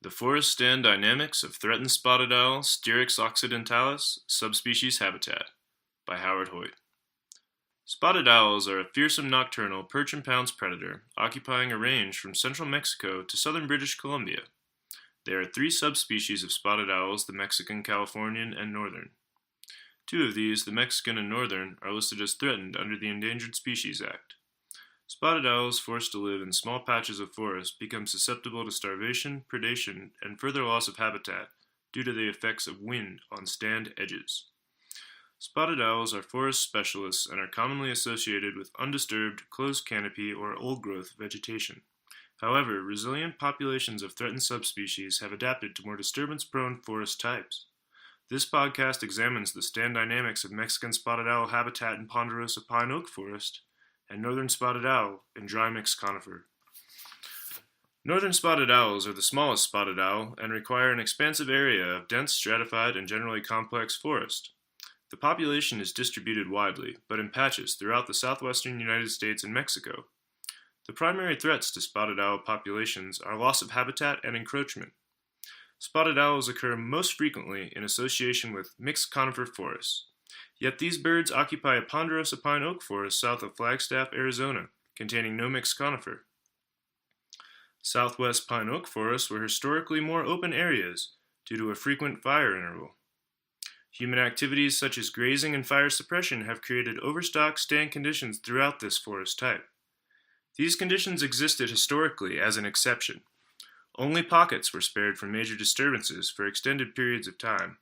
The forest stand dynamics of threatened spotted owl Strix occidentalis subspecies habitat by Hoyt. Spotted owls are a fearsome nocturnal perch and pounce predator occupying a range from central Mexico to southern British Columbia. There are three subspecies of spotted owls, the Mexican, Californian, and northern. Two of these, the Mexican and northern, are listed as threatened under the Endangered Species Act. Spotted owls forced to live in small patches of forest become susceptible to starvation, predation, and further loss of habitat due to the effects of wind on stand edges. Spotted owls are forest specialists and are commonly associated with undisturbed, closed canopy or old-growth vegetation. However, resilient populations of threatened subspecies have adapted to more disturbance-prone forest types. This podcast examines the stand dynamics of Mexican spotted owl habitat in ponderosa pine oak forest and northern spotted owl in dry mixed conifer. Northern spotted owls are the smallest spotted owl and require an expansive area of dense, stratified, and generally complex forest. The population is distributed widely, but in patches throughout the southwestern United States and Mexico. The primary threats to spotted owl populations are loss of habitat and encroachment. Spotted owls occur most frequently in association with mixed conifer forests. Yet these birds occupy a ponderosa pine oak forest south of Flagstaff, Arizona, containing no mixed conifer. Southwest pine oak forests were historically more open areas due to a frequent fire interval. Human activities such as grazing and fire suppression have created overstock stand conditions throughout this forest type. These conditions existed historically as an exception. Only pockets were spared from major disturbances for extended periods of time.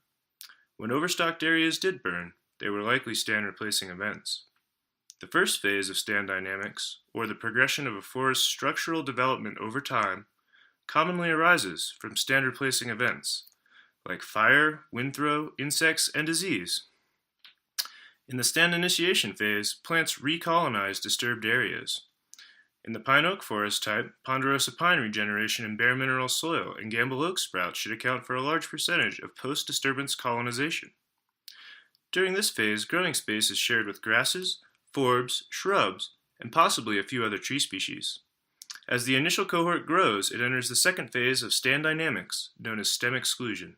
When overstocked areas did burn, they were likely stand-replacing events. The first phase of stand dynamics, or the progression of a forest's structural development over time, commonly arises from stand-replacing events, like fire, wind throw, insects, and disease. In the stand initiation phase, plants recolonize disturbed areas. In the pine oak forest type, ponderosa pine regeneration in bare mineral soil and gamble oak sprouts should account for a large percentage of post-disturbance colonization. During this phase, growing space is shared with grasses, forbs, shrubs, and possibly a few other tree species. As the initial cohort grows, it enters the second phase of stand dynamics, known as stem exclusion.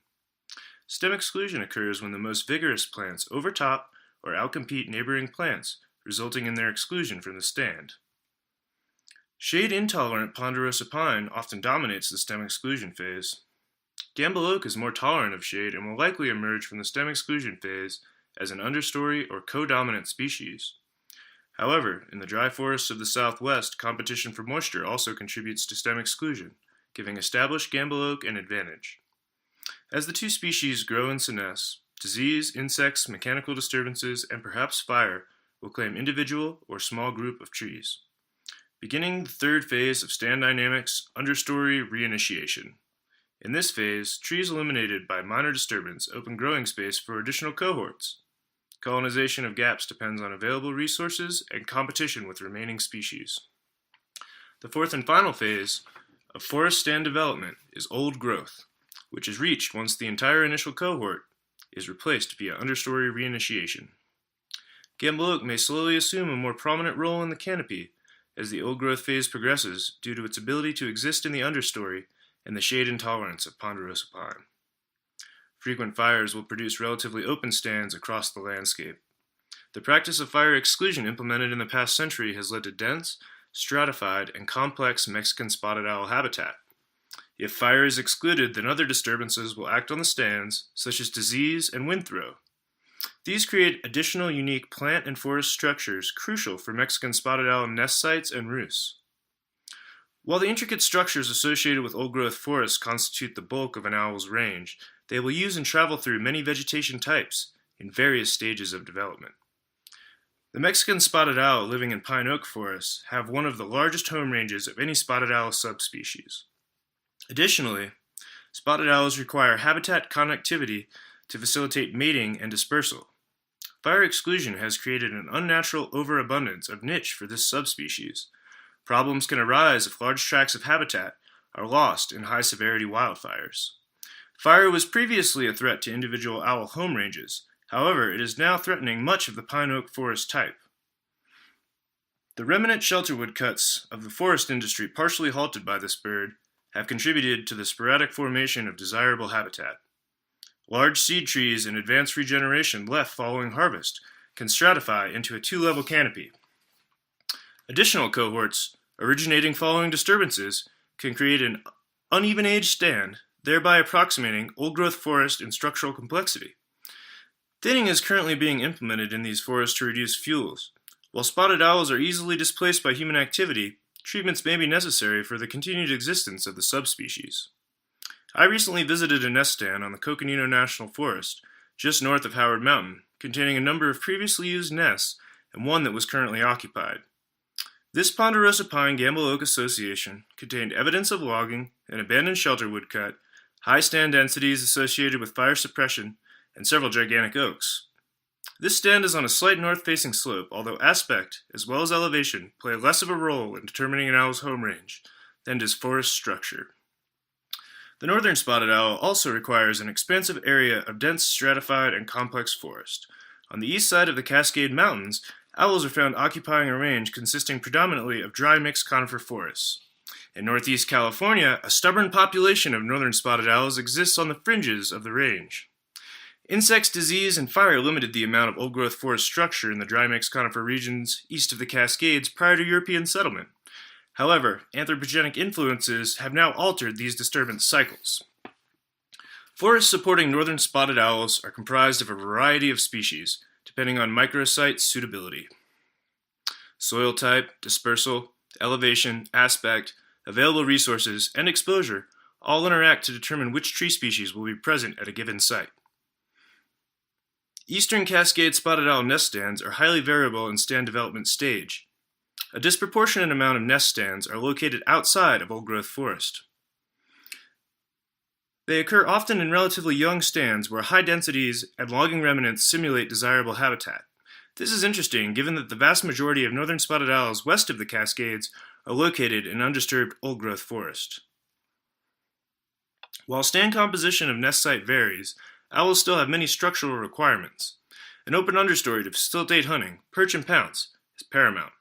Stem exclusion occurs when the most vigorous plants overtop or outcompete neighboring plants, resulting in their exclusion from the stand. Shade-intolerant ponderosa pine often dominates the stem exclusion phase. Gamble oak is more tolerant of shade and will likely emerge from the stem exclusion phase as an understory or co-dominant species. However, in the dry forests of the southwest, competition for moisture also contributes to stem exclusion, giving established gamble oak an advantage. As the two species grow and senesce, disease, insects, mechanical disturbances, and perhaps fire will claim individual or small group of trees. Beginning the third phase of stand dynamics, understory reinitiation. In this phase, trees eliminated by minor disturbance open growing space for additional cohorts. Colonization of gaps depends on available resources and competition with remaining species. The fourth and final phase of forest stand development is old growth, which is reached once the entire initial cohort is replaced via understory reinitiation. Gamble oak may slowly assume a more prominent role in the canopy as the old growth phase progresses due to its ability to exist in the understory and the shade intolerance of ponderosa pine. Frequent fires will produce relatively open stands across the landscape. The practice of fire exclusion implemented in the past century has led to dense, stratified, and complex Mexican spotted owl habitat. If fire is excluded, then other disturbances will act on the stands, such as disease and wind throw. These create additional unique plant and forest structures crucial for Mexican spotted owl nest sites and roosts. While the intricate structures associated with old-growth forests constitute the bulk of an owl's range, they will use and travel through many vegetation types in various stages of development. The Mexican spotted owl living in pine oak forests have one of the largest home ranges of any spotted owl subspecies. Additionally, spotted owls require habitat connectivity to facilitate mating and dispersal. Fire exclusion has created an unnatural overabundance of niche for this subspecies. Problems can arise if large tracts of habitat are lost in high-severity wildfires. Fire was previously a threat to individual owl home ranges. However, it is now threatening much of the pine oak forest type. The remnant shelterwood cuts of the forest industry partially halted by this bird have contributed to the sporadic formation of desirable habitat. Large seed trees in advanced regeneration left following harvest can stratify into a two-level canopy. Additional cohorts, originating following disturbances, can create an uneven age stand, thereby approximating old-growth forest in structural complexity. Thinning is currently being implemented in these forests to reduce fuels. While spotted owls are easily displaced by human activity, treatments may be necessary for the continued existence of the subspecies. I recently visited a nest stand on the Coconino National Forest, just north of Howard Mountain, containing a number of previously used nests and one that was currently occupied. This ponderosa pine gamble oak association contained evidence of logging, an abandoned shelter woodcut, high stand densities associated with fire suppression, and several gigantic oaks. This stand is on a slight north-facing slope, although aspect, as well as elevation, play less of a role in determining an owl's home range than does forest structure. The northern spotted owl also requires an expansive area of dense stratified and complex forest. On the east side of the Cascade Mountains, owls are found occupying a range consisting predominantly of dry mixed conifer forests. In northeast California, a stubborn population of northern spotted owls exists on the fringes of the range. Insects, disease, and fire limited the amount of old-growth forest structure in the dry mixed conifer regions east of the Cascades prior to European settlement. However, anthropogenic influences have now altered these disturbance cycles. Forests supporting northern spotted owls are comprised of a variety of species, depending on microsite suitability. Soil type, dispersal, elevation, aspect, available resources, and exposure all interact to determine which tree species will be present at a given site. Eastern Cascade spotted owl nest stands are highly variable in stand development stage. A disproportionate amount of nest stands are located outside of old-growth forest. They occur often in relatively young stands where high densities and logging remnants simulate desirable habitat. This is interesting given that the vast majority of northern spotted owls west of the Cascades are located in undisturbed old-growth forest. While stand composition of nest site varies, owls still have many structural requirements. An open understory to facilitate hunting, perch and pounce, is paramount.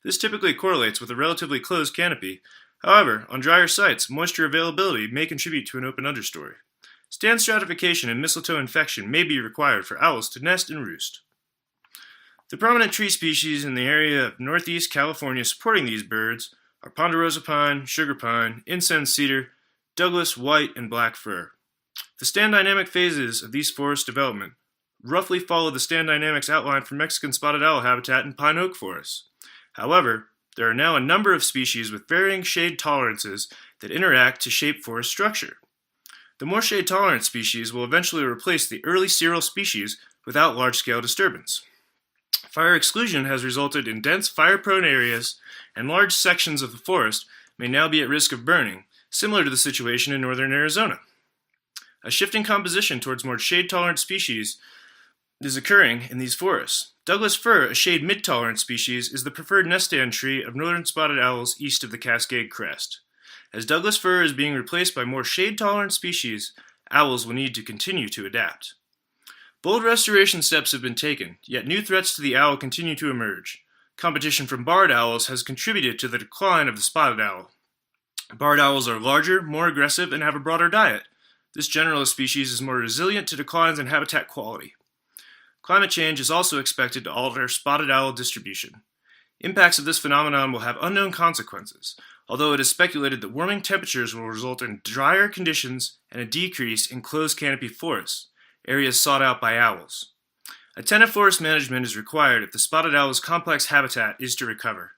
This typically correlates with a relatively closed canopy. However, on drier sites, moisture availability may contribute to an open understory. Stand stratification and mistletoe infection may be required for owls to nest and roost. The prominent tree species in the area of northeast California supporting these birds are ponderosa pine, sugar pine, incense cedar, Douglas, white, and black fir. The stand dynamic phases of these forest development roughly follow the stand dynamics outlined for Mexican spotted owl habitat in pine oak forests. However, there are now a number of species with varying shade tolerances that interact to shape forest structure. The more shade-tolerant species will eventually replace the early cereal species without large-scale disturbance. Fire exclusion has resulted in dense fire-prone areas, and large sections of the forest may now be at risk of burning, similar to the situation in northern Arizona. A shifting composition towards more shade-tolerant species is occurring in these forests. Douglas fir, a shade mid-tolerant species, is the preferred nest stand tree of northern spotted owls east of the Cascade Crest. As Douglas fir is being replaced by more shade-tolerant species, owls will need to continue to adapt. Bold restoration steps have been taken, yet new threats to the owl continue to emerge. Competition from barred owls has contributed to the decline of the spotted owl. Barred owls are larger, more aggressive, and have a broader diet. This generalist species is more resilient to declines in habitat quality. Climate change is also expected to alter spotted owl distribution. Impacts of this phenomenon will have unknown consequences, although it is speculated that warming temperatures will result in drier conditions and a decrease in closed canopy forests, areas sought out by owls. Attentive forest management is required if the spotted owl's complex habitat is to recover.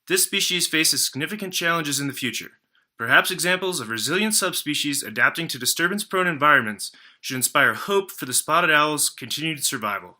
This species faces significant challenges in the future. Perhaps examples of resilient subspecies adapting to disturbance-prone environments should inspire hope for the spotted owl's continued survival.